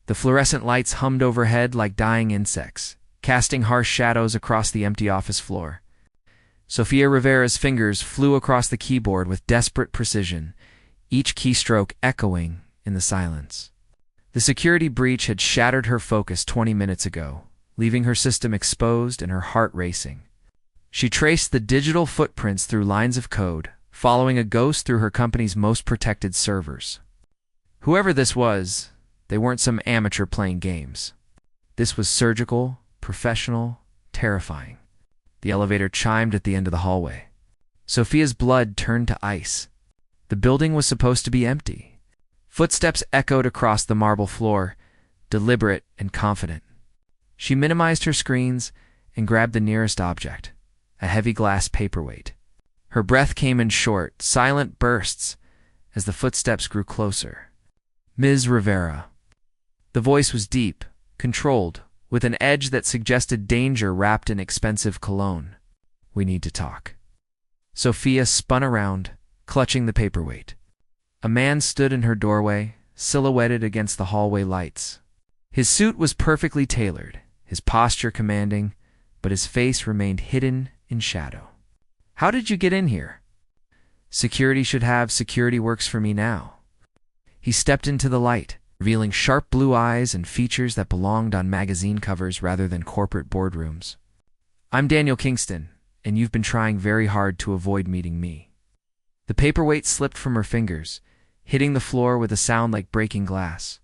The fluorescent lights hummed overhead like dying insects, casting harsh shadows across the empty office floor. Sophia Rivera's fingers flew across the keyboard with desperate precision, each keystroke echoing in the silence. The security breach had shattered her focus 20 minutes ago, leaving her system exposed and her heart racing. She traced the digital footprints through lines of code, following a ghost through her company's most protected servers. Whoever this was, they weren't some amateur playing games. This was surgical, professional, terrifying. The elevator chimed at the end of the hallway. Sophia's blood turned to ice. The building was supposed to be empty. Footsteps echoed across the marble floor, deliberate and confident. She minimized her screens and grabbed the nearest object, a heavy glass paperweight. Her breath came in short, silent bursts as the footsteps grew closer. Ms. Rivera. The voice was deep, controlled, with an edge that suggested danger wrapped in expensive cologne. We need to talk. Sophia spun around, clutching the paperweight. A man stood in her doorway, silhouetted against the hallway lights. His suit was perfectly tailored, his posture commanding, but his face remained hidden in shadow. How did you get in here? Security should have security works for me now. He stepped into the light, revealing sharp blue eyes and features that belonged on magazine covers rather than corporate boardrooms. I'm Daniel Kingston, and you've been trying very hard to avoid meeting me. The paperweight slipped from her fingers, hitting the floor with a sound like breaking glass.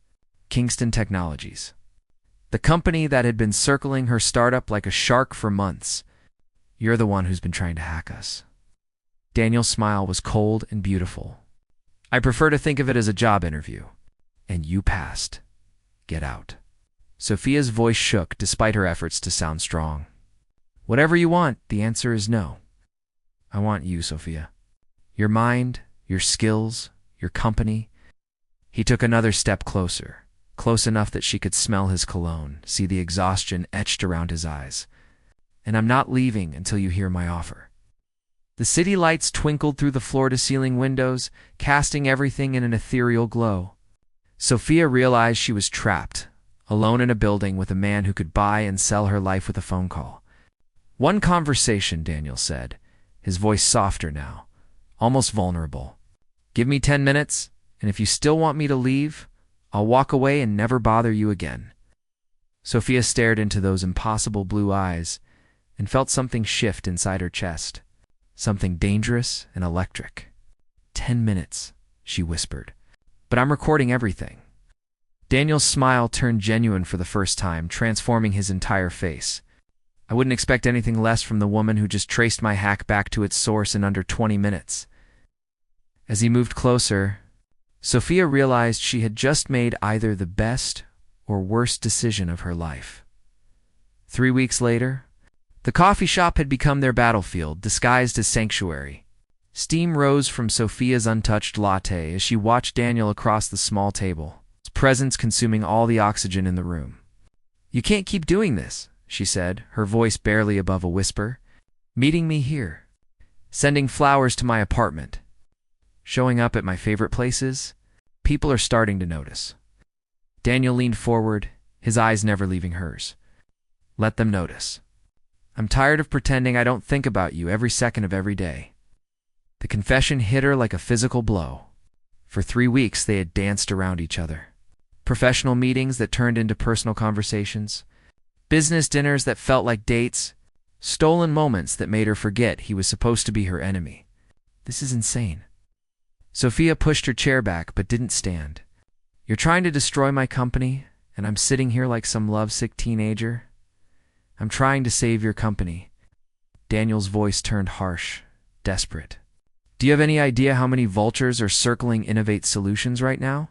Kingston Technologies. The company that had been circling her startup like a shark for months. You're the one who's been trying to hack us. Daniel's smile was cold and beautiful. I prefer to think of it as a job interview. And you passed. Get out. Sophia's voice shook despite her efforts to sound strong. Whatever you want, the answer is no. I want you, Sophia. Your mind, your skills, your company. He took another step closer, close enough that she could smell his cologne, see the exhaustion etched around his eyes. And I'm not leaving until you hear my offer. The city lights twinkled through the floor-to-ceiling windows, casting everything in an ethereal glow. Sophia realized she was trapped, alone in a building with a man who could buy and sell her life with a phone call. One conversation, Daniel said, his voice softer now, almost vulnerable. Give me 10 minutes, and if you still want me to leave, I'll walk away and never bother you again. Sophia stared into those impossible blue eyes and felt something shift inside her chest, something dangerous and electric. 10 minutes, she whispered. But I'm recording everything. Daniel's smile turned genuine for the first time, transforming his entire face. I wouldn't expect anything less from the woman who just traced my hack back to its source in under 20 minutes. As he moved closer, Sophia realized she had just made either the best or worst decision of her life. 3 weeks later, the coffee shop had become their battlefield, disguised as sanctuary. Steam rose from Sophia's untouched latte as she watched Daniel across the small table, his presence consuming all the oxygen in the room. You can't keep doing this, she said, her voice barely above a whisper. Meeting me here. Sending flowers to my apartment. Showing up at my favorite places. People are starting to notice. Daniel leaned forward, his eyes never leaving hers. Let them notice. I'm tired of pretending I don't think about you every second of every day. The confession hit her like a physical blow. For 3 weeks, they had danced around each other. Professional meetings that turned into personal conversations. Business dinners that felt like dates. Stolen moments that made her forget he was supposed to be her enemy. This is insane. Sophia pushed her chair back but didn't stand. You're trying to destroy my company, and I'm sitting here like some lovesick teenager? I'm trying to save your company. Daniel's voice turned harsh, desperate. Do you have any idea how many vultures are circling Innovate Solutions right now?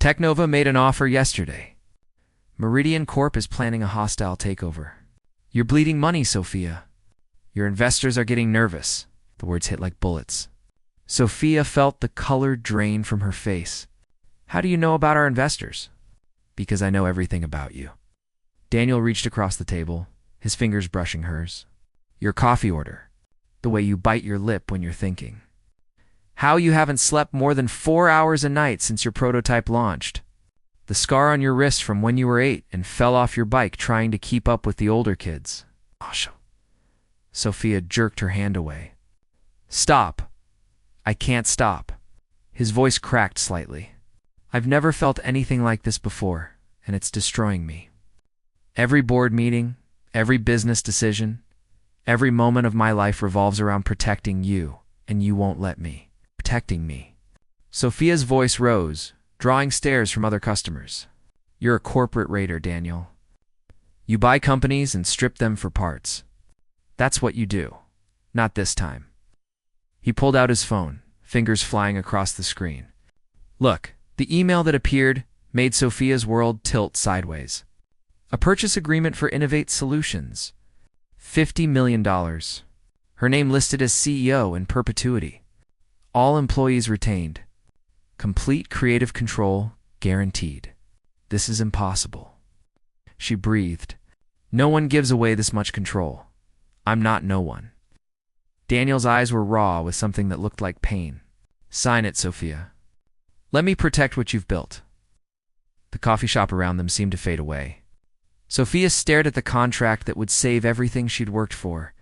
Technova made an offer yesterday. Meridian Corp is planning a hostile takeover. You're bleeding money, Sophia. Your investors are getting nervous. The words hit like bullets. Sophia felt the color drain from her face. How do you know about our investors? Because I know everything about you. Daniel reached across the table, his fingers brushing hers. Your coffee order. The way you bite your lip when you're thinking. How you haven't slept more than 4 hours a night since your prototype launched. The scar on your wrist from when you were 8 and fell off your bike trying to keep up with the older kids. Sophia jerked her hand away. Stop. I can't stop. His voice cracked slightly. I've never felt anything like this before, and it's destroying me. Every board meeting, every business decision, every moment of my life revolves around protecting you, and you won't let me. Protecting me. Sophia's voice rose, drawing stares from other customers. You're a corporate raider, Daniel. You buy companies and strip them for parts. That's what you do. Not this time. He pulled out his phone, fingers flying across the screen. Look, the email that appeared made Sophia's world tilt sideways. A purchase agreement for Innovate Solutions. $50 million. Her name listed as CEO in perpetuity. All employees retained. Complete creative control guaranteed. This is impossible. She breathed. No one gives away this much control. I'm not no one. Daniel's eyes were raw with something that looked like pain. Sign it, Sophia. Let me protect what you've built. The coffee shop around them seemed to fade away. Sophia stared at the contract that would save everything she'd worked for,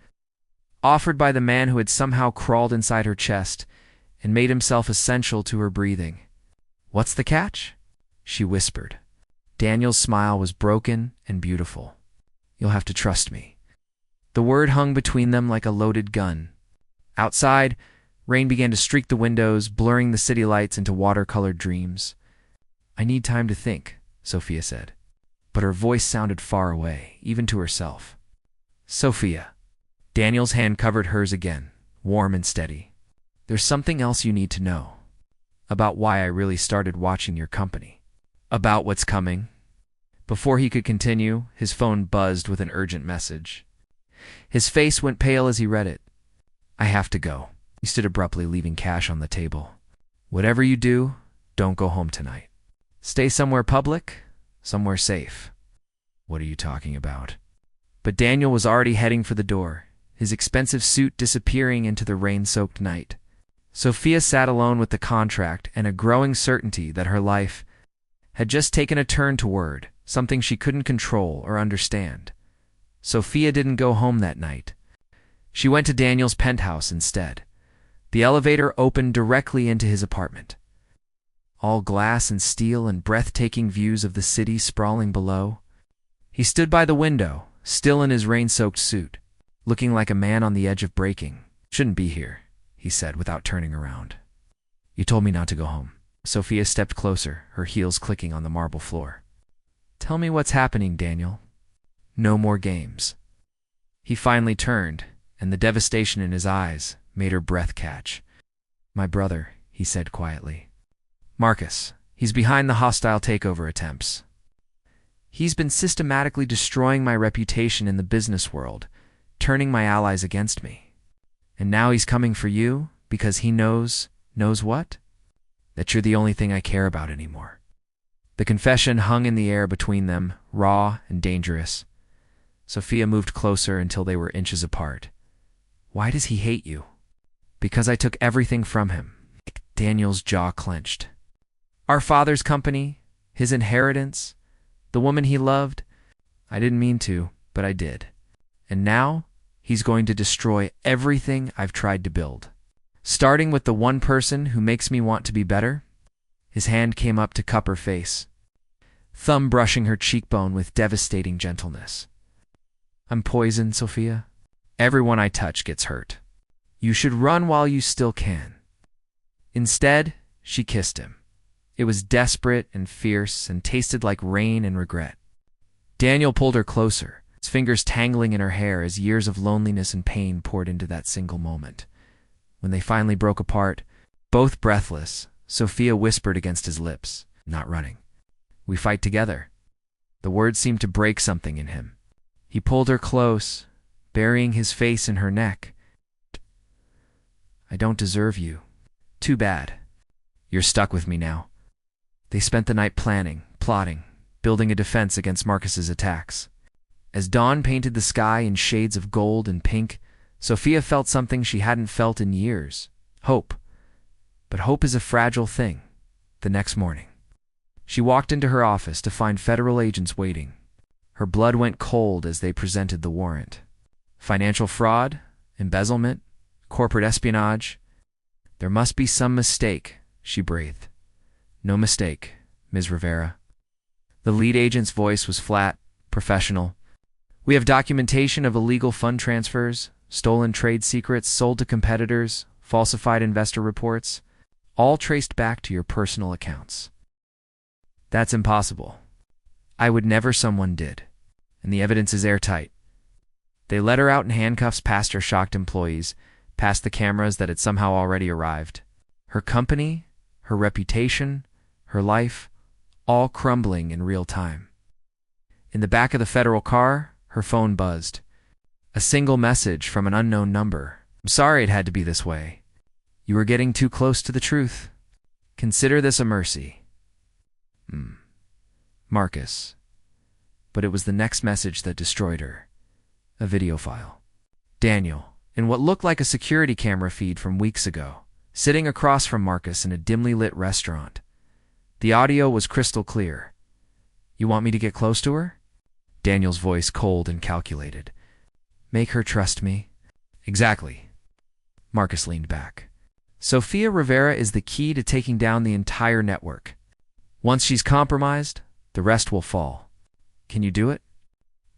offered by the man who had somehow crawled inside her chest and made himself essential to her breathing. What's the catch? She whispered. Daniel's smile was broken and beautiful. You'll have to trust me. The word hung between them like a loaded gun. Outside, rain began to streak the windows, blurring the city lights into watercolored dreams. I need time to think, Sophia said. But her voice sounded far away, even to herself. Sophia. Daniel's hand covered hers again, warm and steady. There's something else you need to know. About why I really started watching your company. About what's coming. Before he could continue, his phone buzzed with an urgent message. His face went pale as he read it. I have to go. He stood abruptly, leaving cash on the table. Whatever you do, don't go home tonight. Stay somewhere public, somewhere safe. What are you talking about? But Daniel was already heading for the door, his expensive suit disappearing into the rain-soaked night. Sophia sat alone with the contract and a growing certainty that her life had just taken a turn toward something she couldn't control or understand. Sophia didn't go home that night. She went to Daniel's penthouse instead. The elevator opened directly into his apartment. All glass and steel and breathtaking views of the city sprawling below. He stood by the window, still in his rain-soaked suit, looking like a man on the edge of breaking. Shouldn't be here, he said without turning around. You told me not to go home. Sophia stepped closer, her heels clicking on the marble floor. Tell me what's happening, Daniel. No more games. He finally turned, and the devastation in his eyes made her breath catch. My brother, he said quietly. Marcus, he's behind the hostile takeover attempts. He's been systematically destroying my reputation in the business world, turning my allies against me. And now he's coming for you because he knows what? That you're the only thing I care about anymore. The confession hung in the air between them, raw and dangerous. Sophia moved closer until they were inches apart. Why does he hate you? Because I took everything from him. Daniel's jaw clenched. Our father's company, his inheritance, the woman he loved. I didn't mean to, but I did. And now, he's going to destroy everything I've tried to build. Starting with the one person who makes me want to be better. His hand came up to cup her face, thumb brushing her cheekbone with devastating gentleness. I'm poisoned, Sophia. Everyone I touch gets hurt. You should run while you still can. Instead, she kissed him. It was desperate and fierce and tasted like rain and regret. Daniel pulled her closer, his fingers tangling in her hair as years of loneliness and pain poured into that single moment. When they finally broke apart, both breathless, Sophia whispered against his lips, not running. We fight together. The words seemed to break something in him. He pulled her close, burying his face in her neck. I don't deserve you. Too bad. You're stuck with me now. They spent the night planning, plotting, building a defense against Marcus's attacks. As dawn painted the sky in shades of gold and pink, Sophia felt something she hadn't felt in years. Hope. But hope is a fragile thing. The next morning. She walked into her office to find federal agents waiting. Her blood went cold as they presented the warrant. Financial fraud, embezzlement, corporate espionage. There must be some mistake, she breathed. No mistake, Ms. Rivera. The lead agent's voice was flat, professional. We have documentation of illegal fund transfers, stolen trade secrets sold to competitors, falsified investor reports, all traced back to your personal accounts. That's impossible. I would never. Someone did, and the evidence is airtight. They led her out in handcuffs past her shocked employees, past the cameras that had somehow already arrived. Her company, her reputation, her life, all crumbling in real time. In the back of the federal car, her phone buzzed. A single message from an unknown number. I'm sorry it had to be this way. You were getting too close to the truth. Consider this a mercy. Marcus. But it was the next message that destroyed her. A video file. Daniel, in what looked like a security camera feed from weeks ago, sitting across from Marcus in a dimly lit restaurant. The audio was crystal clear. You want me to get close to her? Daniel's voice cold and calculated. Make her trust me? Exactly. Marcus leaned back. Sophia Rivera is the key to taking down the entire network. Once she's compromised, the rest will fall. Can you do it?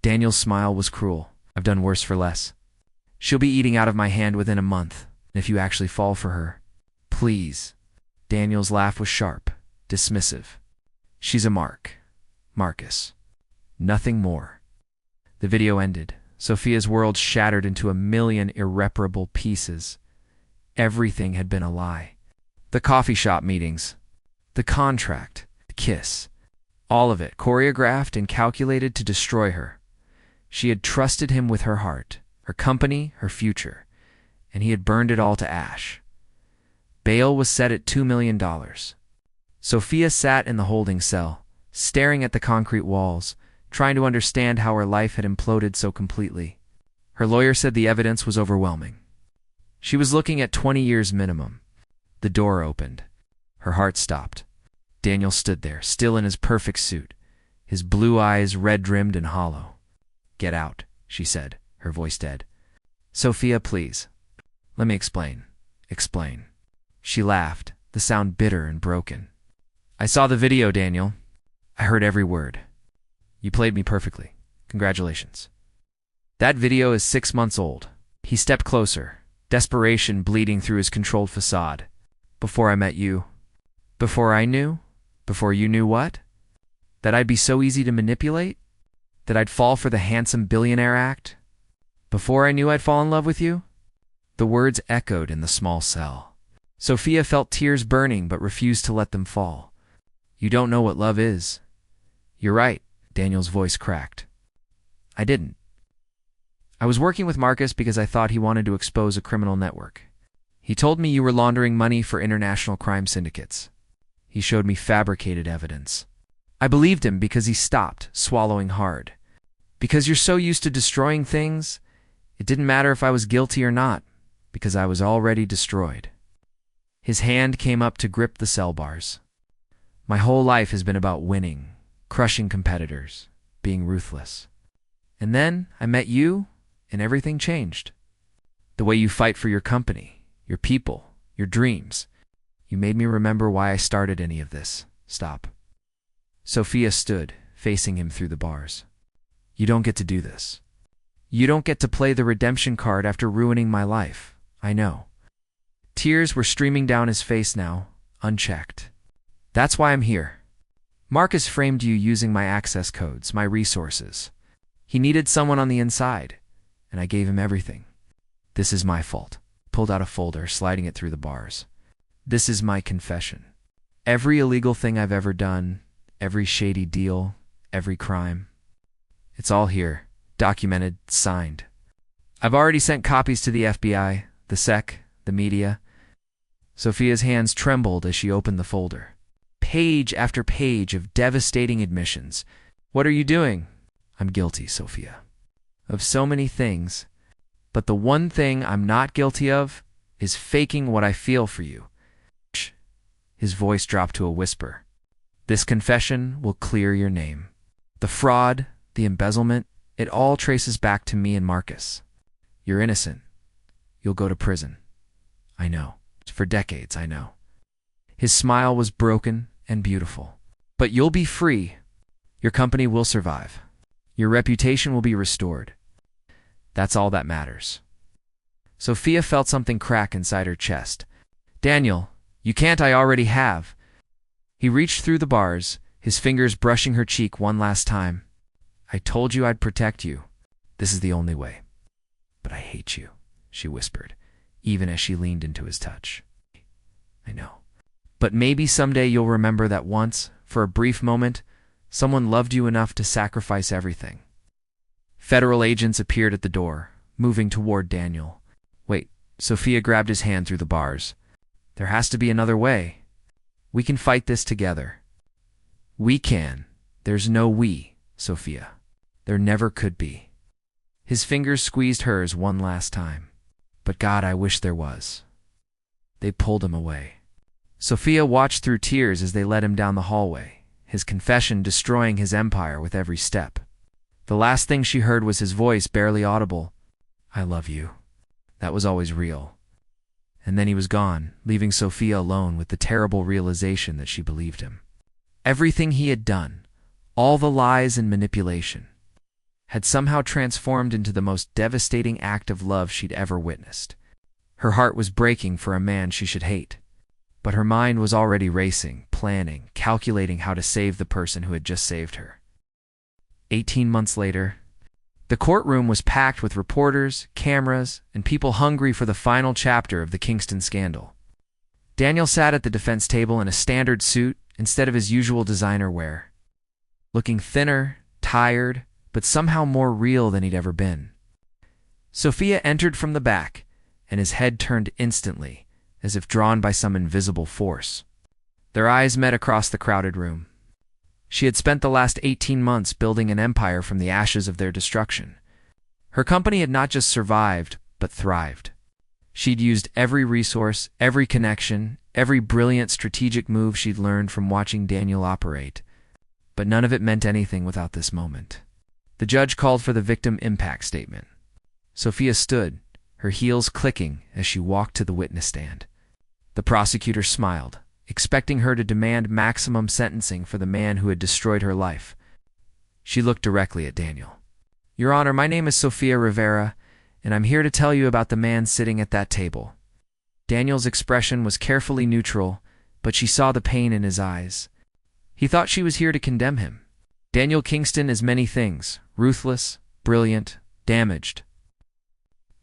Daniel's smile was cruel. I've done worse for less. She'll be eating out of my hand within a month, if you actually fall for her. Please. Daniel's laugh was sharp, dismissive. She's a mark. Marcus. Nothing more. The video ended. Sophia's world shattered into a million irreparable pieces. Everything had been a lie. The coffee shop meetings, the contract, the kiss, all of it choreographed and calculated to destroy her. She had trusted him with her heart, her company, her future, and he had burned it all to ash. Bail was set at $2 million. Sophia sat in the holding cell, staring at the concrete walls, trying to understand how her life had imploded so completely. Her lawyer said the evidence was overwhelming. She was looking at 20 years minimum. The door opened. Her heart stopped. Daniel stood there, still in his perfect suit, his blue eyes red-rimmed and hollow. Get out, she said, her voice dead. Sophia, please. Let me explain. Explain. She laughed, the sound bitter and broken. I saw the video, Daniel. I heard every word. You played me perfectly. Congratulations. That video is 6 months old. He stepped closer, desperation bleeding through his controlled facade. Before I met you. Before I knew? Before you knew what? That I'd be so easy to manipulate? That I'd fall for the handsome billionaire act? Before I knew I'd fall in love with you? The words echoed in the small cell. Sophia felt tears burning but refused to let them fall. You don't know what love is. You're right, Daniel's voice cracked. I didn't. I was working with Marcus because I thought he wanted to expose a criminal network. He told me you were laundering money for international crime syndicates. He showed me fabricated evidence. I believed him because he stopped, swallowing hard. Because you're so used to destroying things, it didn't matter if I was guilty or not, because I was already destroyed. His hand came up to grip the cell bars. My whole life has been about winning, crushing competitors, being ruthless. And then I met you, and everything changed. The way you fight for your company, your people, your dreams. You made me remember why I started any of this. Stop. Sophia stood, facing him through the bars. You don't get to do this. You don't get to play the redemption card after ruining my life. I know. Tears were streaming down his face now, unchecked. That's why I'm here. Marcus framed you using my access codes, my resources. He needed someone on the inside, and I gave him everything. This is my fault. Pulled out a folder, sliding it through the bars. This is my confession. Every illegal thing I've ever done, every shady deal, every crime. It's all here, documented, signed. I've already sent copies to the FBI, the SEC, the media. Sophia's hands trembled as she opened the folder. Page after page of devastating admissions. What are you doing? I'm guilty, Sophia. Of so many things. But the one thing I'm not guilty of is faking what I feel for you. Shh. His voice dropped to a whisper. This confession will clear your name. The fraud, the embezzlement, it all traces back to me and Marcus. You're innocent. You'll go to prison. I know. For decades, I know. His smile was broken and beautiful. But you'll be free. Your company will survive. Your reputation will be restored. That's all that matters. Sophia felt something crack inside her chest. Daniel, you can't, I already have. He reached through the bars, his fingers brushing her cheek one last time. I told you I'd protect you. This is the only way. But I hate you, she whispered, even as she leaned into his touch. I know. But maybe someday you'll remember that once, for a brief moment, someone loved you enough to sacrifice everything. Federal agents appeared at the door, moving toward Daniel. Wait, Sophia grabbed his hand through the bars. There has to be another way. We can fight this together. We can. There's no we, Sophia. There never could be. His fingers squeezed hers one last time. But God, I wish there was. They pulled him away. Sophia watched through tears as they led him down the hallway, his confession destroying his empire with every step. The last thing she heard was his voice, barely audible. I love you. That was always real. And then he was gone, leaving Sophia alone with the terrible realization that she believed him. Everything he had done, all the lies and manipulation, had somehow transformed into the most devastating act of love she'd ever witnessed. Her heart was breaking for a man she should hate, but her mind was already racing, planning, calculating how to save the person who had just saved her. 18 months later, the courtroom was packed with reporters, cameras, and people hungry for the final chapter of the Kingston scandal. Daniel sat at the defense table in a standard suit instead of his usual designer wear, looking thinner, tired, but somehow more real than he'd ever been. Sophia entered from the back, and his head turned instantly, as if drawn by some invisible force. Their eyes met across the crowded room. She had spent the last 18 months building an empire from the ashes of their destruction. Her company had not just survived, but thrived. She'd used every resource, every connection, every brilliant strategic move she'd learned from watching Daniel operate. But none of it meant anything without this moment. The judge called for the victim impact statement. Sophia stood, her heels clicking as she walked to the witness stand. The prosecutor smiled, expecting her to demand maximum sentencing for the man who had destroyed her life. She looked directly at Daniel. Your Honor, my name is Sophia Rivera, and I'm here to tell you about the man sitting at that table. Daniel's expression was carefully neutral, but she saw the pain in his eyes. He thought she was here to condemn him. Daniel Kingston is many things, ruthless, brilliant, damaged.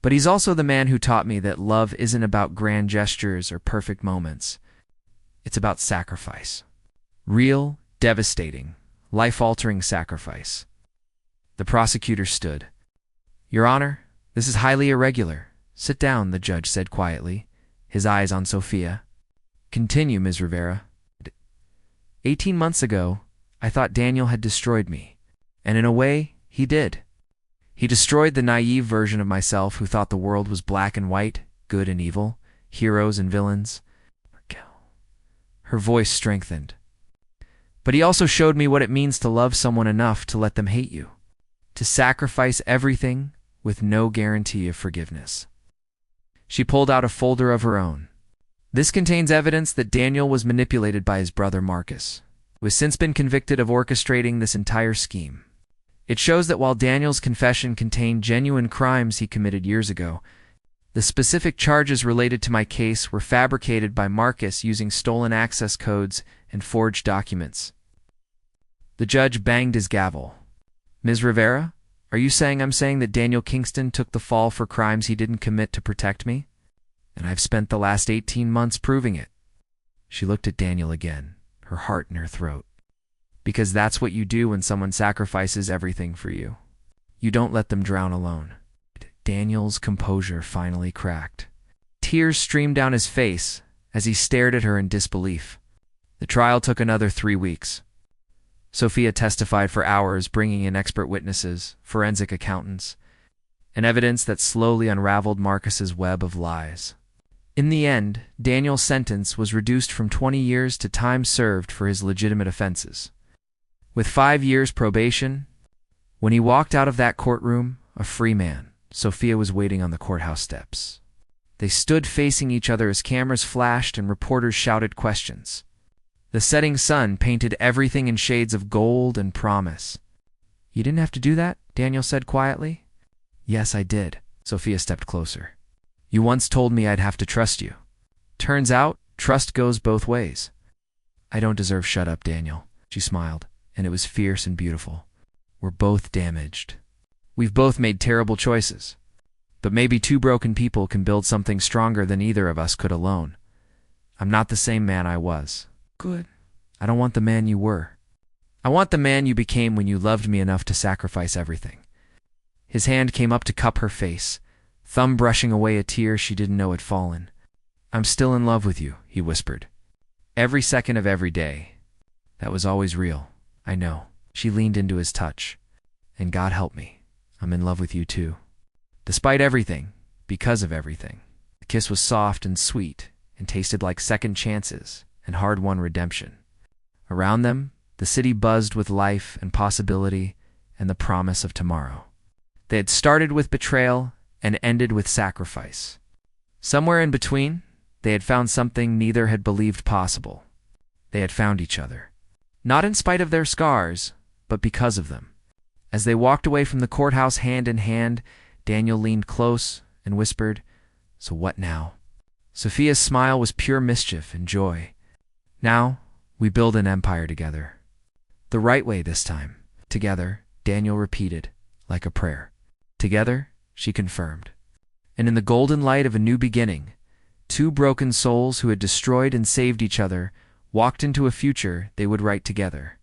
But he's also the man who taught me that love isn't about grand gestures or perfect moments. It's about sacrifice. Real, devastating, life-altering sacrifice. The prosecutor stood. Your Honor, this is highly irregular. Sit down, the judge said quietly, his eyes on Sophia. Continue, Ms. Rivera. 18 months ago, I thought Daniel had destroyed me. And in a way, he did. He destroyed the naive version of myself who thought the world was black and white, good and evil, heroes and villains. Her voice strengthened. But he also showed me what it means to love someone enough to let them hate you, to sacrifice everything with no guarantee of forgiveness. She pulled out a folder of her own. This contains evidence that Daniel was manipulated by his brother Marcus, who has since been convicted of orchestrating this entire scheme. It shows that while Daniel's confession contained genuine crimes he committed years ago, the specific charges related to my case were fabricated by Marcus using stolen access codes and forged documents. The judge banged his gavel. Ms. Rivera, are you saying I'm saying that Daniel Kingston took the fall for crimes he didn't commit to protect me? And I've spent the last 18 months proving it. She looked at Daniel again, her heart in her throat. Because that's what you do when someone sacrifices everything for you. You don't let them drown alone. Daniel's composure finally cracked. Tears streamed down his face as he stared at her in disbelief. The trial took another 3 weeks. Sophia testified for hours, bringing in expert witnesses, forensic accountants, and evidence that slowly unraveled Marcus's web of lies. In the end, Daniel's sentence was reduced from 20 years to time served for his legitimate offenses. With 5 years probation, when he walked out of that courtroom, a free man, Sophia was waiting on the courthouse steps. They stood facing each other as cameras flashed and reporters shouted questions. The setting sun painted everything in shades of gold and promise. "You didn't have to do that?" Daniel said quietly. "Yes, I did." Sophia stepped closer. "You once told me I'd have to trust you. Turns out, trust goes both ways." "I don't deserve shut up, Daniel." She smiled, and it was fierce and beautiful. "We're both damaged. We've both made terrible choices. But maybe two broken people can build something stronger than either of us could alone. I'm not the same man I was." "Good. I don't want the man you were. I want the man you became when you loved me enough to sacrifice everything." His hand came up to cup her face, thumb brushing away a tear she didn't know had fallen. "I'm still in love with you," he whispered. "Every second of every day. That was always real. I know." She leaned into his touch. "And God help me, I'm in love with you too. Despite everything, because of everything." The kiss was soft and sweet and tasted like second chances and hard-won redemption. Around them, the city buzzed with life and possibility and the promise of tomorrow. They had started with betrayal and ended with sacrifice. Somewhere in between, they had found something neither had believed possible. They had found each other. Not in spite of their scars, but because of them. As they walked away from the courthouse hand in hand, Daniel leaned close and whispered, "So what now?" Sophia's smile was pure mischief and joy. "Now, we build an empire together. The right way this time." "Together," Daniel repeated, like a prayer. "Together," she confirmed. And in the golden light of a new beginning, two broken souls who had destroyed and saved each other walked into a future they would write together.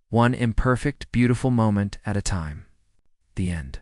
One imperfect, beautiful moment at a time. The end.